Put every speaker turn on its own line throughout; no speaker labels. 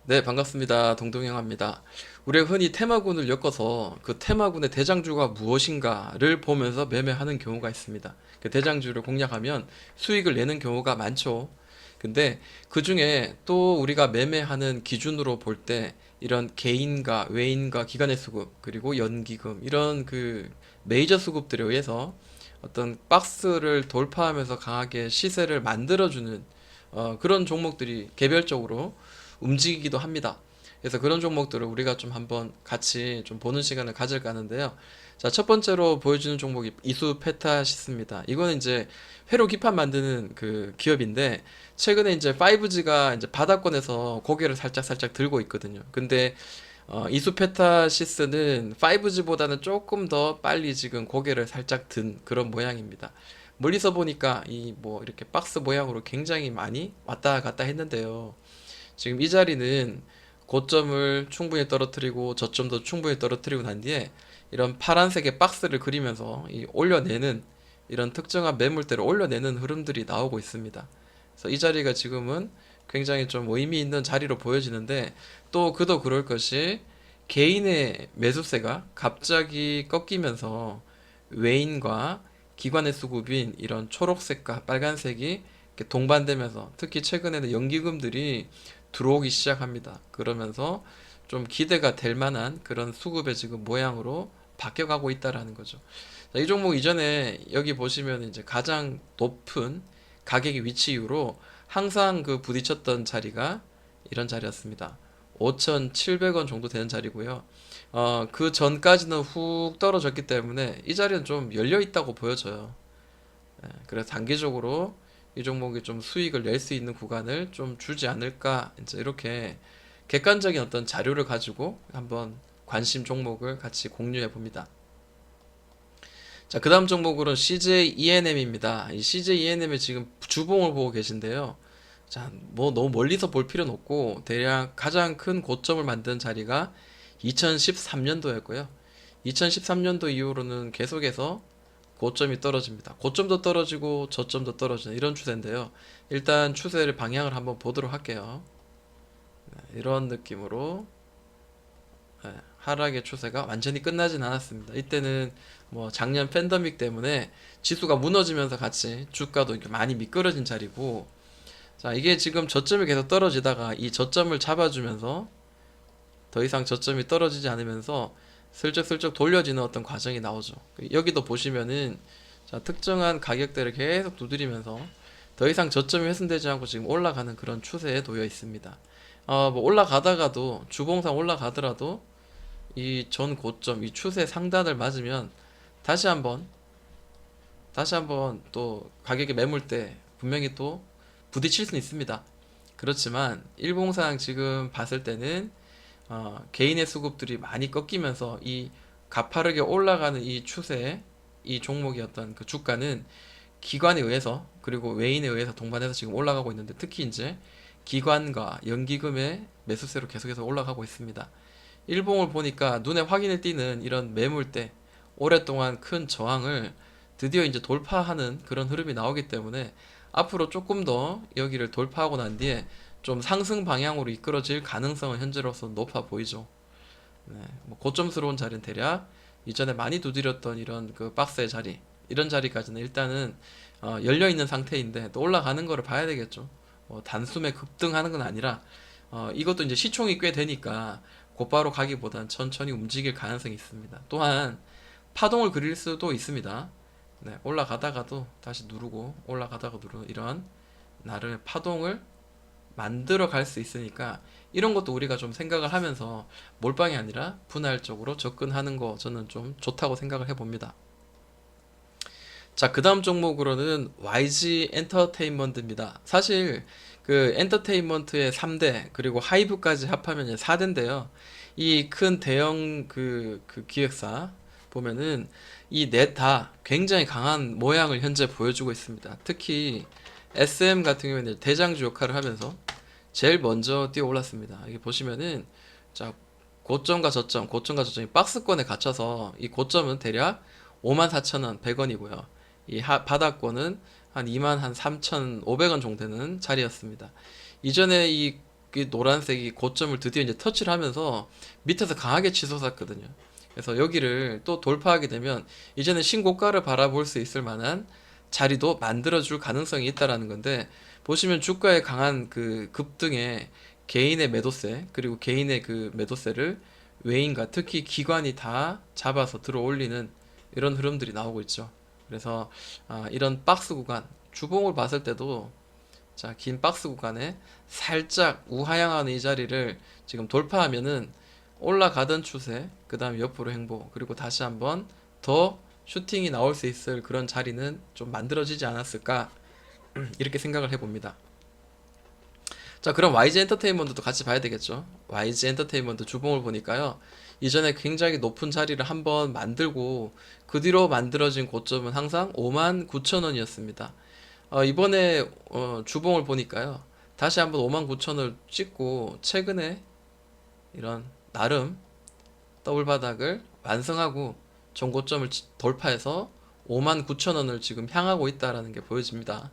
네, 반갑습니다. 동동영합니다. 우리가 흔히 테마군을 엮어서 그 테마군의 대장주가 무엇인가를 보면서 매매하는 경우가 있습니다. 그 대장주를 공략하면 수익을 내는 경우가 많죠. 근데 그 중에 또 우리가 매매하는 기준으로 볼 때 이런 개인과 외인과 기관의 수급 그리고 연기금 이런 그 메이저 수급들에 의해서 어떤 박스를 돌파하면서 강하게 시세를 만들어주는 그런 종목들이 개별적으로 움직이기도 합니다. 그래서 그런 종목들을 우리가 좀 한번 같이 좀 보는 시간을 가질까 하는데요. 자, 첫 번째로 보여주는 종목이 이수페타시스입니다. 이거는 이제 회로 기판 만드는 그 기업인데 최근에 이제 5G가 이제 바닥권에서 고개를 살짝 들고 있거든요. 근데 이수페타시스는 5G보다는 조금 더 빨리 지금 고개를 살짝 든 그런 모양입니다. 멀리서 보니까 이 뭐 이렇게 박스 모양으로 굉장히 많이 왔다 갔다 했는데요. 지금 이 자리는 고점을 충분히 떨어뜨리고 저점도 충분히 떨어뜨리고 난 뒤에 이런 파란색의 박스를 그리면서 이 올려내는 이런 특정한 매물대를 올려내는 흐름들이 나오고 있습니다. 그래서 이 자리가 지금은 굉장히 좀 의미 있는 자리로 보여지는데 또 그도 그럴 것이 개인의 매수세가 갑자기 꺾이면서 외인과 기관의 수급인 이런 초록색과 빨간색이 이렇게 동반되면서 특히 최근에는 연기금들이 들어오기 시작합니다. 그러면서 좀 기대가 될 만한 그런 수급의 지금 모양으로 바뀌어가고 있다라는 거죠. 자, 이 종목 이전에 여기 보시면 이제 가장 높은 가격의 위치 이후로 항상 그 부딪혔던 자리가 이런 자리였습니다. 5,700원 정도 되는 자리고요. 그 전까지는 훅 떨어졌기 때문에 이 자리는 좀 열려 있다고 보여져요. 그래서 단기적으로 이 종목이 좀 수익을 낼 수 있는 구간을 좀 주지 않을까 이제 이렇게 객관적인 어떤 자료를 가지고 한번 관심 종목을 같이 공유해 봅니다. 자, 그 다음 종목으로는 CJ ENM입니다. 이 CJ ENM의 지금 주봉을 보고 계신데요. 자, 뭐 너무 멀리서 볼 필요는 없고 대략 가장 큰 고점을 만든 자리가 2013년도였고요. 2013년도 이후로는 계속해서 고점이 떨어집니다. 고점도 떨어지고 저점도 떨어지는 이런 추세인데요. 일단 추세를 방향을 한번 보도록 할게요. 이런 느낌으로 하락의 추세가 완전히 끝나진 않았습니다. 이때는 뭐 작년 팬데믹 때문에 지수가 무너지면서 같이 주가도 이렇게 많이 미끄러진 자리고, 자, 이게 지금 저점이 계속 떨어지다가 이 저점을 잡아주면서 더 이상 저점이 떨어지지 않으면서 슬쩍슬쩍 돌려지는 어떤 과정이 나오죠. 여기도 보시면은 자, 특정한 가격대를 계속 두드리면서 더 이상 저점이 훼손되지 않고 지금 올라가는 그런 추세에 놓여 있습니다. 뭐 올라가다가도 주봉상 올라가더라도 이 전 고점, 이 추세 상단을 맞으면 다시 한번 또 가격의 매물대 분명히 또 부딪힐 수는 있습니다. 그렇지만 일봉상 지금 봤을 때는 개인의 수급들이 많이 꺾이면서 이 가파르게 올라가는 이 추세, 이 종목의 어떤 그 주가는 기관에 의해서 그리고 외인에 의해서 동반해서 지금 올라가고 있는데 특히 이제 기관과 연기금의 매수세로 계속해서 올라가고 있습니다. 일봉을 보니까 눈에 확인이 띄는 이런 매물대, 오랫동안 큰 저항을 드디어 이제 돌파하는 그런 흐름이 나오기 때문에 앞으로 조금 더 여기를 돌파하고 난 뒤에 좀 상승 방향으로 이끌어질 가능성은 현재로서 높아 보이죠. 네, 뭐 고점스러운 자리는 대략 이전에 많이 두드렸던 이런 그 박스의 자리, 이런 자리까지는 일단은 열려 있는 상태인데 또 올라가는 거를 봐야 되겠죠. 단숨에 급등하는 건 아니라 이것도 이제 시총이 꽤 되니까 곧바로 가기보단 천천히 움직일 가능성이 있습니다. 또한 파동을 그릴 수도 있습니다. 네, 올라가다가도 다시 누르고 올라가다가 누르는 이런 나름의 파동을 만들어 갈 수 있으니까 이런 것도 우리가 좀 생각을 하면서 몰빵이 아니라 분할적으로 접근하는 거 저는 좀 좋다고 생각을 해봅니다. 자, 그 다음 종목으로는 YG 엔터테인먼트입니다. 사실 그 엔터테인먼트의 3대 그리고 하이브까지 합하면 4대인데요. 이 큰 대형 그 기획사 보면은 이 넷 다 굉장히 강한 모양을 현재 보여주고 있습니다. 특히 SM 같은 경우에는 대장주 역할을 하면서 제일 먼저 뛰어 올랐습니다. 여기 보시면은 자, 고점과 저점이 박스권에 갇혀서 이 고점은 대략 54,000원, 100원이고요. 이 바닥권은 한 2만 한 3,500원 정도 되는 자리였습니다. 이전에 이 이 노란색이 고점을 드디어 이제 터치를 하면서 밑에서 강하게 치솟았거든요. 그래서 여기를 또 돌파하게 되면 이제는 신고가를 바라볼 수 있을 만한 자리도 만들어줄 가능성이 있다라는 건데, 보시면 주가의 강한 그 급등에 개인의 매도세, 그리고 개인의 그 매도세를 외인과 특히 기관이 다 잡아서 들어 올리는 이런 흐름들이 나오고 있죠. 그래서 이런 박스 구간, 주봉을 봤을 때도 자, 긴 박스 구간에 살짝 우하향하는 이 자리를 지금 돌파하면은 올라가던 추세, 그 다음 옆으로 행보, 그리고 다시 한번 더 슈팅이 나올 수 있을 그런 자리는 좀 만들어지지 않았을까, 이렇게 생각을 해봅니다. 자, 그럼 YG 엔터테인먼트도 같이 봐야 되겠죠. YG 엔터테인먼트 주봉을 보니까요, 이전에 굉장히 높은 자리를 한번 만들고 그 뒤로 만들어진 고점은 항상 59,000원이었습니다. 이번에 주봉을 보니까요, 다시 한번 59,000원을 찍고 최근에 이런 나름 더블 바닥을 완성하고 전고점을 돌파해서 59,000원을 지금 향하고 있다라는 게 보여집니다.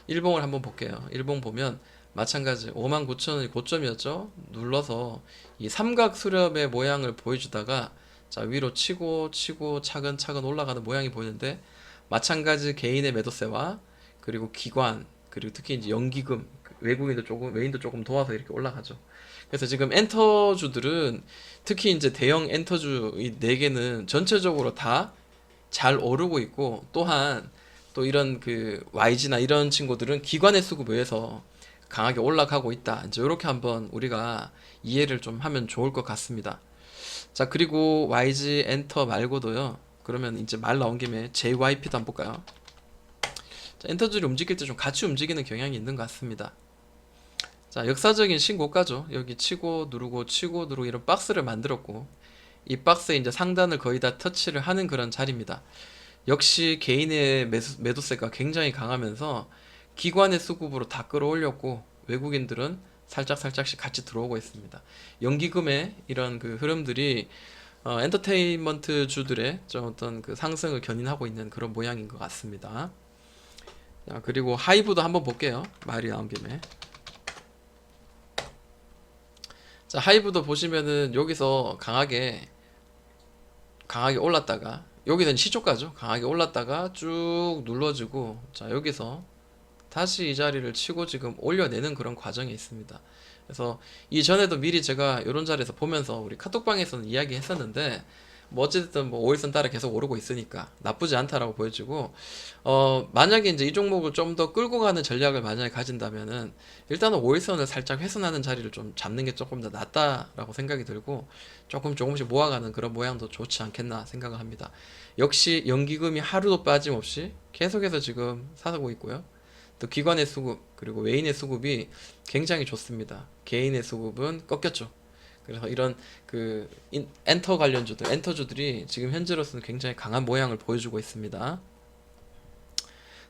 일봉을 한번 볼게요. 일봉 보면 마찬가지 59,000원이 고점이었죠. 눌러서 이 삼각 수렴의 모양을 보여주다가 자, 위로 치고 치고 차근차근 올라가는 모양이 보이는데, 마찬가지 개인의 매도세와 그리고 기관, 그리고 특히 이제 연기금, 외국인도 조금, 외인도 조금 도와서 이렇게 올라가죠. 그래서 지금 엔터주들은, 특히 이제 대형 엔터주 이 네 개는 전체적으로 다 잘 오르고 있고, 또한 또 이런 그 YG나 이런 친구들은 기관의 수급에 의해서 강하게 올라가고 있다. 이제 이렇게 한번 우리가 이해를 좀 하면 좋을 것 같습니다. 자, 그리고 YG 엔터 말고도요. 그러면 이제 말 나온 김에 JYP도 한번 볼까요? 자, 엔터주를 움직일 때 좀 같이 움직이는 경향이 있는 것 같습니다. 자, 역사적인 신고가죠. 여기 치고 누르고 치고 누르고 이런 박스를 만들었고, 이 박스에 이제 상단을 거의 다 터치를 하는 그런 자리입니다. 역시 개인의 매도세가 굉장히 강하면서 기관의 수급으로 다 끌어올렸고, 외국인들은 살짝씩 같이 들어오고 있습니다. 연기금의 이런 그 흐름들이 엔터테인먼트 주들의 좀 어떤 그 상승을 견인하고 있는 그런 모양인 것 같습니다. 자, 그리고 하이브도 한번 볼게요. 말이 나온 김에. 자, 하이브도 보시면은 여기서 강하게 올랐다가, 여기는 시초가죠. 강하게 올랐다가 쭉 눌러주고, 자, 여기서 다시 이 자리를 치고 지금 올려내는 그런 과정이 있습니다. 그래서 이전에도 미리 제가 이런 자리에서 보면서 우리 카톡방에서는 이야기 했었는데, 뭐 어쨌든 뭐 5일선 따라 계속 오르고 있으니까 나쁘지 않다라고 보여지고, 만약에 이제 이 종목을 좀 더 끌고 가는 전략을 만약에 가진다면은 일단은 5일선을 살짝 훼손하는 자리를 좀 잡는 게 조금 더 낫다라고 생각이 들고, 조금씩 모아가는 그런 모양도 좋지 않겠나 생각을 합니다. 역시 연기금이 하루도 빠짐없이 계속해서 지금 사고 있고요. 또 기관의 수급, 그리고 외인의 수급이 굉장히 좋습니다. 개인의 수급은 꺾였죠. 그래서 이런 그 엔터 관련주들, 엔터주들이 지금 현재로서는 굉장히 강한 모양을 보여주고 있습니다.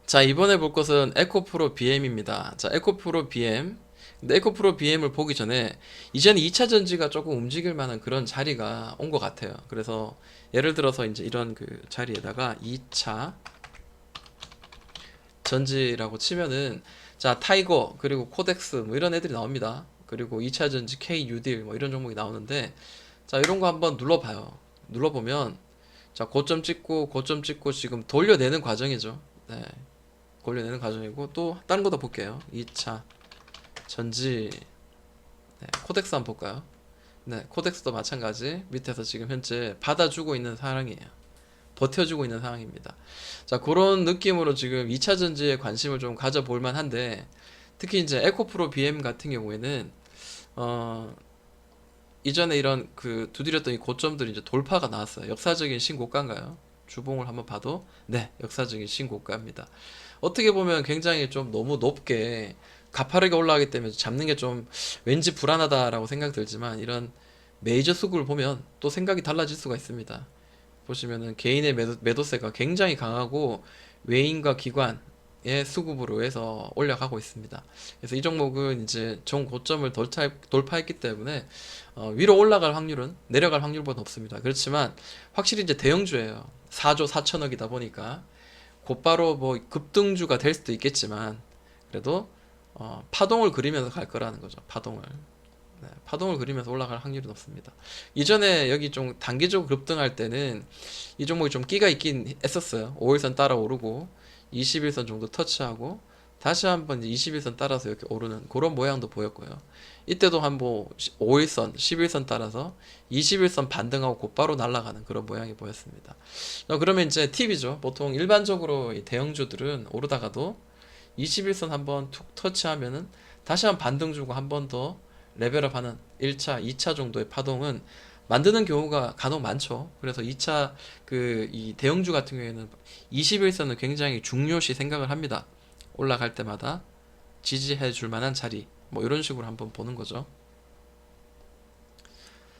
자, 이번에 볼 것은 에코프로 BM입니다. 자, 에코프로 BM. 근데 에코프로 BM을 보기 전에 이제는 2차 전지가 조금 움직일 만한 그런 자리가 온 것 같아요. 그래서 예를 들어서 이제 이런 그 자리에다가 2차 전지라고 치면은, 자, 타이거, 그리고 코덱스 뭐 이런 애들이 나옵니다. 그리고 2차 전지 KU딜 뭐 이런 종목이 나오는데, 자, 이런 거 한번 눌러봐요. 눌러보면 자, 고점 찍고 지금 돌려내는 과정이죠. 네, 돌려내는 과정이고, 또 다른 거 더 볼게요. 2차 전지, 네, 코덱스 한번 볼까요? 네, 코덱스도 마찬가지 밑에서 지금 현재 받아주고 있는 상황이에요. 버텨주고 있는 상황입니다. 자, 그런 느낌으로 지금 2차 전지에 관심을 좀 가져볼 만한데, 특히 이제 에코프로 BM 같은 경우에는 이전에 이런 그 두드렸던 이 고점들이 이제 돌파가 나왔어요. 역사적인 신고가인가요? 주봉을 한번 봐도 네, 역사적인 신고가입니다. 어떻게 보면 굉장히 좀 너무 높게 가파르게 올라가기 때문에 잡는 게 좀 왠지 불안하다라고 생각 들지만, 이런 메이저 수급을 보면 또 생각이 달라질 수가 있습니다. 보시면은 개인의 매도세가 굉장히 강하고 외인과 기관의 수급으로 해서 올라가고 있습니다. 그래서 이 종목은 이제 전 고점을 돌파했기 때문에 위로 올라갈 확률은 내려갈 확률보다 없습니다. 그렇지만 확실히 이제 대형주예요. 4조 4천억이다 보니까 곧바로 뭐 급등주가 될 수도 있겠지만, 그래도 파동을 그리면서 갈 거라는 거죠. 파동을. 네, 파동을 그리면서 올라갈 확률이 높습니다. 이전에 여기 좀 단기적으로 급등할 때는 이 종목이 좀 끼가 있긴 했었어요. 5일선 따라 오르고 21선 정도 터치하고 다시 한번 21선 따라서 이렇게 오르는 그런 모양도 보였고요. 이때도 한뭐 5일선, 11선 따라서 21선 반등하고 곧바로 날아가는 그런 모양이 보였습니다. 그러면 이제 팁이죠. 보통 일반적으로 이 대형주들은 오르다가도 21선 한번 툭 터치하면은 다시 한 번 반등 주고 한 번 더 레벨업하는 1차, 2차 정도의 파동은 만드는 경우가 간혹 많죠. 그래서 2차 이 대형주 같은 경우에는 21선은 굉장히 중요시 생각을 합니다. 올라갈 때마다 지지해 줄 만한 자리 뭐 이런 식으로 한번 보는 거죠.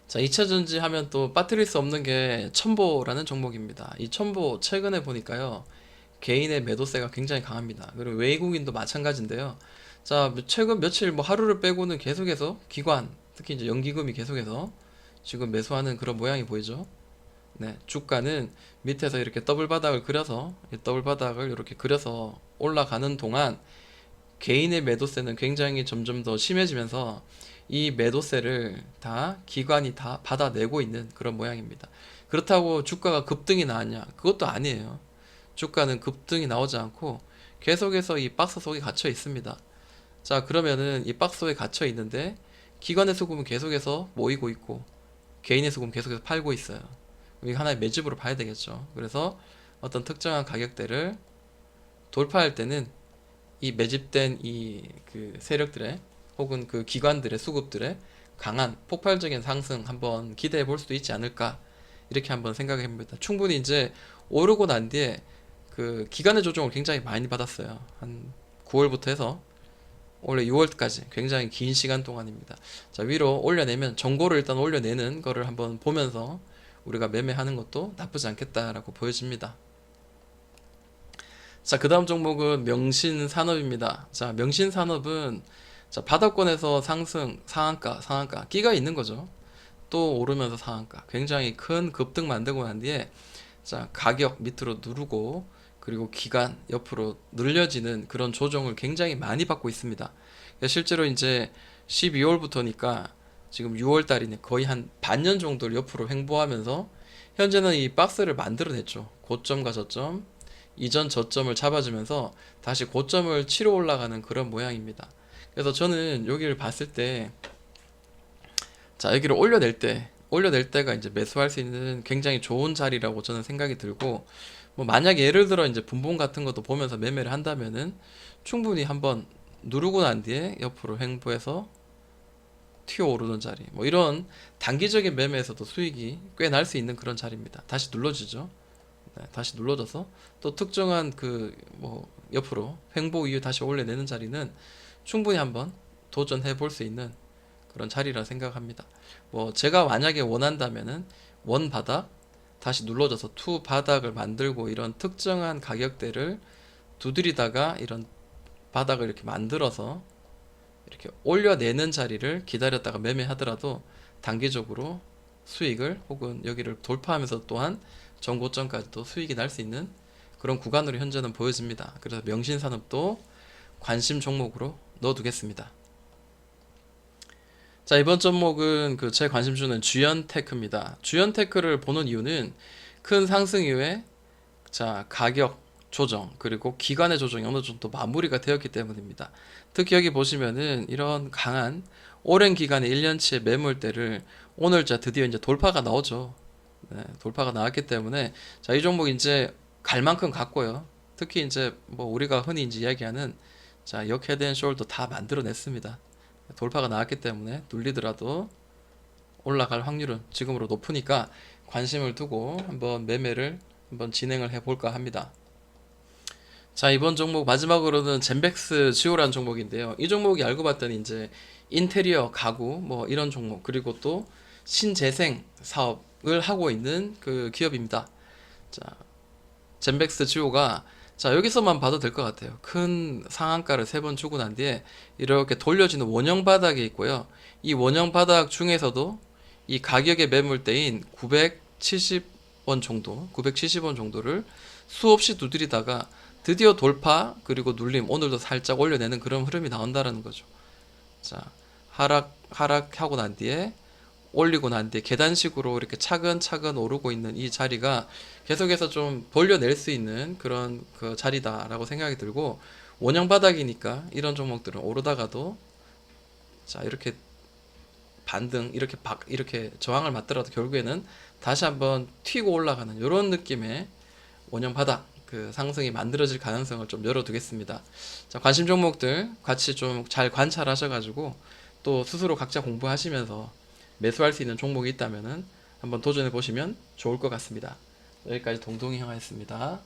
자, 2차 전지 하면 또 빠뜨릴 수 없는 게 첨보라는 종목입니다. 이 첨보 최근에 보니까요. 개인의 매도세가 굉장히 강합니다. 그리고 외국인도 마찬가지인데요. 자, 최근 며칠 뭐 하루를 빼고는 계속해서 기관, 특히 이제 연기금이 계속해서 지금 매수하는 그런 모양이 보이죠. 네, 주가는 밑에서 이렇게 더블 바닥을 그려서 이 더블 바닥을 이렇게 그려서 올라가는 동안 개인의 매도세는 굉장히 점점 더 심해지면서 이 매도세를 다 기관이 다 받아내고 있는 그런 모양입니다. 그렇다고 주가가 급등이 나왔냐? 그것도 아니에요. 주가는 급등이 나오지 않고 계속해서 이 박스 속에 갇혀 있습니다. 자, 그러면은 이 박스 속에 갇혀 있는데 기관의 수급은 계속해서 모이고 있고 개인의 수급은 계속해서 팔고 있어요. 이게 하나의 매집으로 봐야 되겠죠. 그래서 어떤 특정한 가격대를 돌파할 때는 이 매집된 이 세력들의 혹은 그 기관들의 수급들의 강한 폭발적인 상승 한번 기대해 볼 수도 있지 않을까 이렇게 한번 생각해 봅니다. 충분히 이제 오르고 난 뒤에 그 기간의 조정을 굉장히 많이 받았어요. 한 9월부터 해서 올해 6월까지 굉장히 긴 시간 동안입니다. 자, 위로 올려내면 정고를 일단 올려내는 거를 한번 보면서 우리가 매매하는 것도 나쁘지 않겠다라고 보여집니다. 자, 그 다음 종목은 명신산업입니다. 자, 명신산업은 자, 바닥권에서 상승, 상한가 끼가 있는 거죠. 또 오르면서 상한가 굉장히 큰 급등 만들고 난 뒤에 자, 가격 밑으로 누르고 그리고 기간 옆으로 늘려지는 그런 조정을 굉장히 많이 받고 있습니다. 실제로 이제 12월부터니까 지금 6월 달이네 거의 한 반년 정도를 옆으로 횡보하면서 현재는 이 박스를 만들어냈죠. 고점과 저점, 이전 저점을 잡아주면서 다시 고점을 치러 올라가는 그런 모양입니다. 그래서 저는 여기를 봤을 때, 자, 여기를 올려낼 때가 이제 매수할 수 있는 굉장히 좋은 자리라고 저는 생각이 들고, 뭐 만약에 예를 들어 이제 분봉 같은 것도 보면서 매매를 한다면은 충분히 한번 누르고 난 뒤에 옆으로 횡보해서 튀어오르는 자리, 뭐 이런 단기적인 매매에서도 수익이 꽤 날 수 있는 그런 자리입니다. 다시 눌러주죠. 네, 다시 눌러져서 또 특정한 뭐 옆으로 횡보 이후 다시 올려내는 자리는 충분히 한번 도전해 볼 수 있는 그런 자리라 생각합니다. 뭐 제가 만약에 원한다면은 원 바닥 다시 눌러져서 투 바닥을 만들고 이런 특정한 가격대를 두드리다가 이런 바닥을 이렇게 만들어서 이렇게 올려내는 자리를 기다렸다가 매매하더라도 단기적으로 수익을 혹은 여기를 돌파하면서 또한 전고점까지도 수익이 날 수 있는 그런 구간으로 현재는 보여집니다. 그래서 명신산업도 관심 종목으로 넣어두겠습니다. 자, 이번 종목은 제 관심주는 주연테크입니다. 주연테크를 보는 이유는 큰 상승 이후에 자, 가격 조정 그리고 기간의 조정이 어느 정도 마무리가 되었기 때문입니다. 특히 여기 보시면은 이런 강한 오랜 기간의 1년치의 매물대를 오늘 드디어 이제 돌파가 나오죠. 네, 돌파가 나왔기 때문에 자, 이 종목 이제 갈 만큼 갔고요. 특히 이제 뭐 우리가 흔히 이제 이야기하는 자, 역 헤드 앤 숄더 다 만들어냈습니다. 돌파가 나왔기 때문에 눌리더라도 올라갈 확률은 지금으로 높으니까 관심을 두고 한번 매매를 한번 진행을 해볼까 합니다. 자, 이번 종목 마지막으로는 젠백스 지오라는 종목인데요. 이 종목이 알고 봤더니 이제 인테리어 가구 뭐 이런 종목 그리고 또 신재생 사업을 하고 있는 그 기업입니다. 자, 젠백스 지오가 자, 여기서만 봐도 될 것 같아요. 큰 상한가를 3번 주고 난 뒤에 이렇게 돌려지는 원형 바닥이 있고요. 이 원형 바닥 중에서도 이 가격의 매물대인 970원 정도를 수없이 두드리다가 드디어 돌파 그리고 눌림 오늘도 살짝 올려내는 그런 흐름이 나온다라는 거죠. 자, 하락하고 난 뒤에 올리고 난 뒤에 계단식으로 이렇게 차근차근 오르고 있는 이 자리가 계속해서 좀 벌려낼 수 있는 그런 그 자리다라고 생각이 들고, 원형 바닥이니까 이런 종목들은 오르다가도 자 이렇게 반등 이렇게 저항을 맞더라도 결국에는 다시 한번 튀고 올라가는 이런 느낌의 원형 바닥 그 상승이 만들어질 가능성을 좀 열어두겠습니다. 자, 관심 종목들 같이 좀 잘 관찰하셔가지고 또 스스로 각자 공부하시면서 매수할 수 있는 종목이 있다면은 한번 도전해 보시면 좋을 것 같습니다. 여기까지 동동이 형이었습니다.